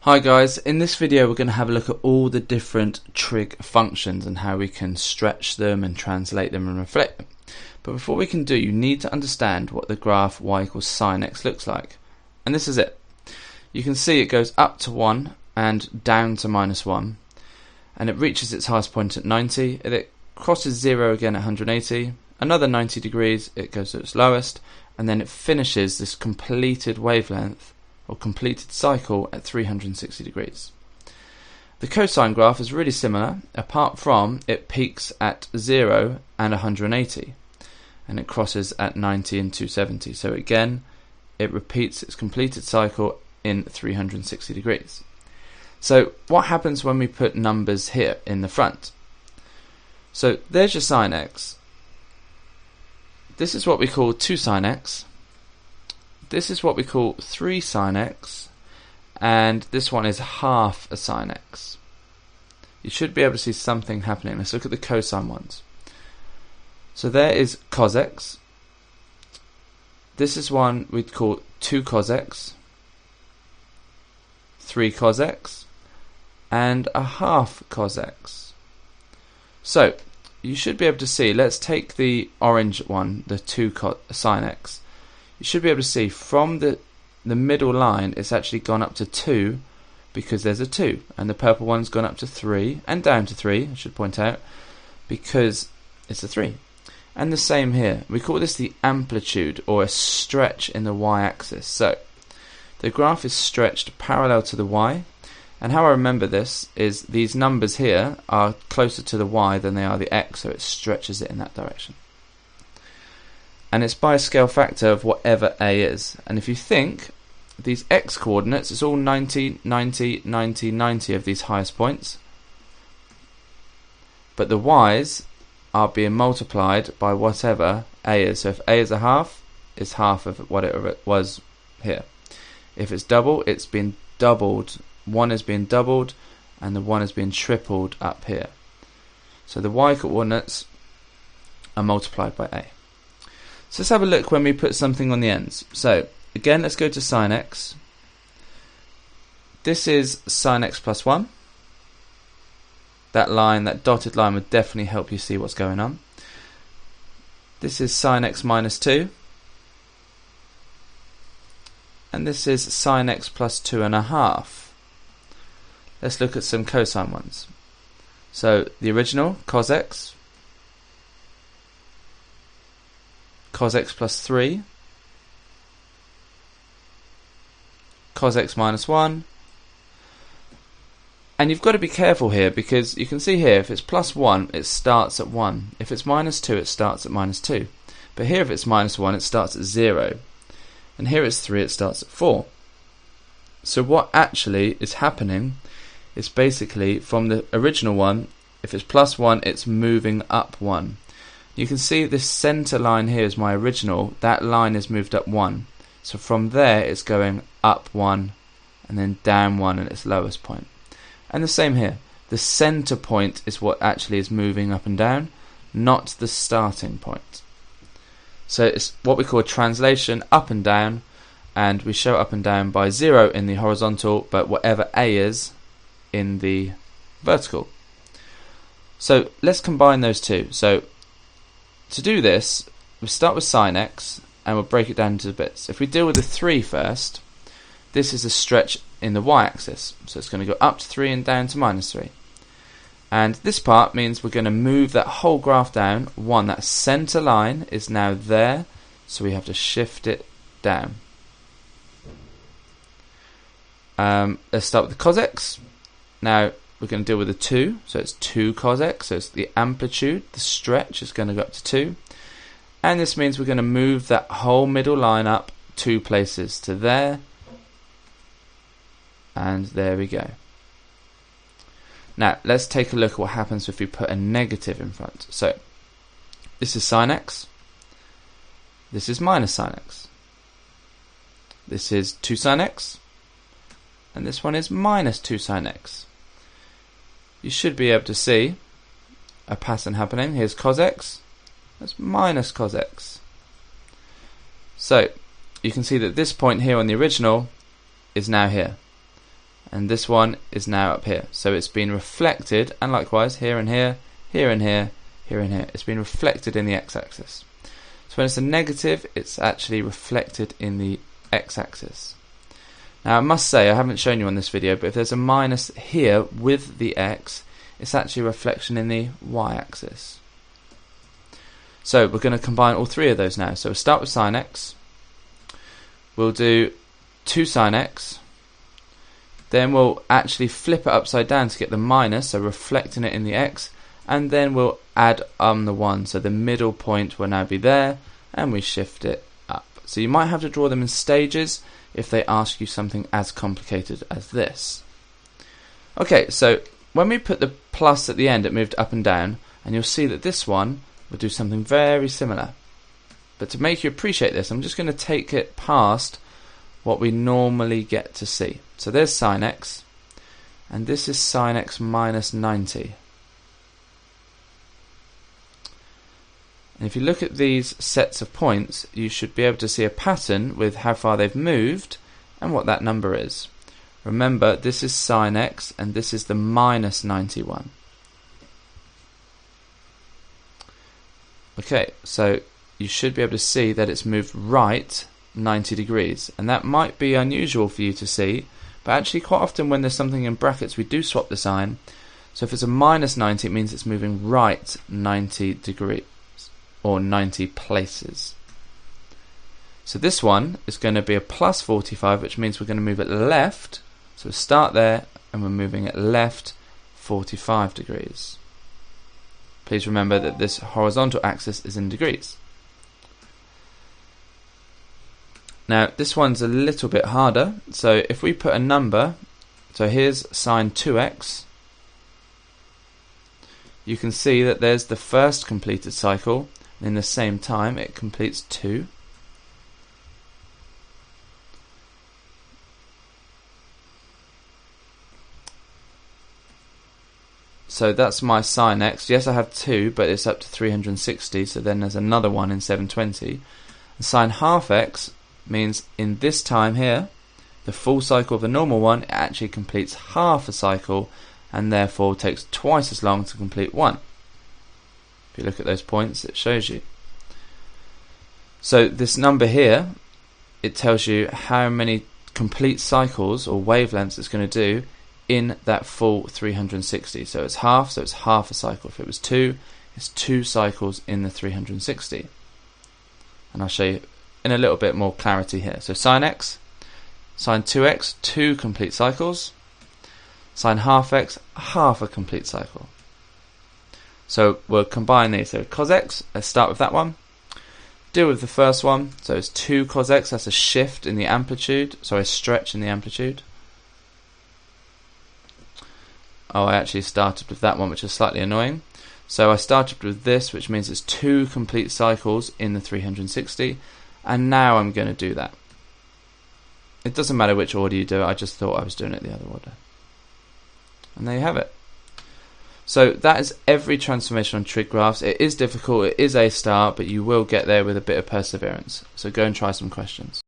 Hi guys, in this video we're going to have a look at all the different trig functions and how we can stretch them and translate them and reflect them. But before we can do, you need to understand what the graph y equals sine x looks like. And this is it. You can see it goes up to 1 and down to -1, and it reaches its highest point at 90, and it crosses 0 again at 180, another 90 degrees, it goes to its lowest, and then it finishes this completed wavelength or completed cycle at 360 degrees. The cosine graph is really similar, apart from it peaks at 0 and 180, and it crosses at 90 and 270. So again, it repeats its completed cycle in 360 degrees. So what happens when we put numbers here in the front? So there's your sine x. This is what we call 2 sine x. This is what we call 3 sine x, and this one is half a sine x. You should be able to see something happening. Let's look at the cosine ones. So there is cos x. This is one we'd call 2 cos x, 3 cos x, and a half cos x. So you should be able to see, let's take the orange one, the 2 sine x. You should be able to see from the middle line it's actually gone up to 2 because there's a 2, and the purple one's gone up to 3 and down to 3, I should point out, because it's a 3. And the same here. We call this the amplitude, or a stretch in the y-axis. So the graph is stretched parallel to the y, and how I remember this is these numbers here are closer to the y than they are the x, so it stretches it in that direction. And it's by a scale factor of whatever a is. And if you think, these x coordinates, it's all 90, 90, 90, 90 of these highest points. But the y's are being multiplied by whatever a is. So if a is a half, it's half of whatever it was here. If it's double, it's been doubled. 1 is being doubled, and the 1 is being tripled up here. So the y coordinates are multiplied by a. So let's have a look when we put something on the ends. So again, let's go to sine x. This is sine x plus 1. That line, that dotted line, would definitely help you see what's going on. This is sine x minus 2. And this is sine x plus 2.5. Let's look at some cosine ones. So the original, cos x. Cos x plus 3, cos x minus 1, and you've got to be careful here because you can see here if it's plus 1 it starts at 1, if it's minus 2 it starts at minus 2, but here if it's minus 1 it starts at 0, and here it's 3 it starts at 4. So what actually is happening is basically from the original one, if it's plus 1 it's moving up 1. You can see this center line here is my original, that line is moved up 1. So from there it's going up 1 and then down 1 at its lowest point. And the same here, the center point is what actually is moving up and down, not the starting point. So it's what we call a translation, up and down, and we show up and down by 0 in the horizontal, but whatever a is in the vertical. So let's combine those two. So to do this, we start with sine x and we'll break it down into bits. If we deal with the 3 first, this is a stretch in the y-axis. So it's going to go up to 3 and down to minus 3. And this part means we're going to move that whole graph down 1. That center line is now there, so we have to shift it down. Let's start with the cos x. Now we're going to deal with the 2, so it's 2 cos x, so it's the amplitude, the stretch is going to go up to 2, and this means we're going to move that whole middle line up 2 places to there, and there we go. Now let's take a look at what happens if we put a negative in front. So this is sine x, this is minus sine x, this is 2 sine x, and this one is minus 2 sine x. You should be able to see a pattern happening. Here's cos x, that's minus cos x. So you can see that this point here on the original is now here. and this one is now up here. So it's been reflected, and likewise here and here, here and here, here and here. It's been reflected in the x-axis. So when it's a negative, it's actually reflected in the x-axis. Now I must say, I haven't shown you on this video, but if there's a minus here with the x, it's actually a reflection in the y-axis. So we're going to combine all three of those now. So we'll start with sine x, we'll do 2 sine x, then we'll actually flip it upside down to get the minus, so reflecting it in the x, and then we'll add the 1, so the middle point will now be there, and we shift it up. So you might have to draw them in stages if they ask you something as complicated as this. Okay, so when we put the plus at the end, it moved up and down, and you'll see that this one will do something very similar. But to make you appreciate this, I'm just going to take it past what we normally get to see. So there's sine x, and this is sine x minus 90. And if you look at these sets of points, you should be able to see a pattern with how far they've moved and what that number is. Remember, this is sine x and this is the minus 91. Okay, so you should be able to see that it's moved right 90 degrees, and that might be unusual for you to see, but actually quite often when there's something in brackets we do swap the sign. So if it's a minus 90, it means it's moving right 90 degrees, or 90 places. So this one is going to be a plus 45, which means we're going to move it left. So we'll start there, and we're moving it left 45 degrees. Please remember that this horizontal axis is in degrees. Now this one's a little bit harder, so if we put a number, so here's sine 2x, you can see that there's the first completed cycle, and in the same time it completes 2. So that's my sine x. Yes, I have 2, but it's up to 360, so then there's another one in 720. And sine half x means in this time here, the full cycle of the normal one, it actually completes half a cycle, and therefore takes twice as long to complete one. If you look at those points, it shows you. So this number here, it tells you how many complete cycles or wavelengths it's going to do in that full 360. So it's half a cycle. If it was 2, it's 2 cycles in the 360. And I'll show you in a little bit more clarity here. So sine x, sine 2x, 2 complete cycles. Sine half x, half a complete cycle. So we'll combine these. So cos x, let's start with that one. Deal with the first one. So it's 2 cos x, that's a shift in the amplitude, sorry, a stretch in the amplitude. Oh, I actually started with that one, which is slightly annoying. So I started with this, which means it's 2 complete cycles in the 360, and now I'm going to do that. It doesn't matter which order you do it, I just thought I was doing it the other order. And there you have it. So that is every transformation on trig graphs. It is difficult, it is A star, but you will get there with a bit of perseverance. So go and try some questions.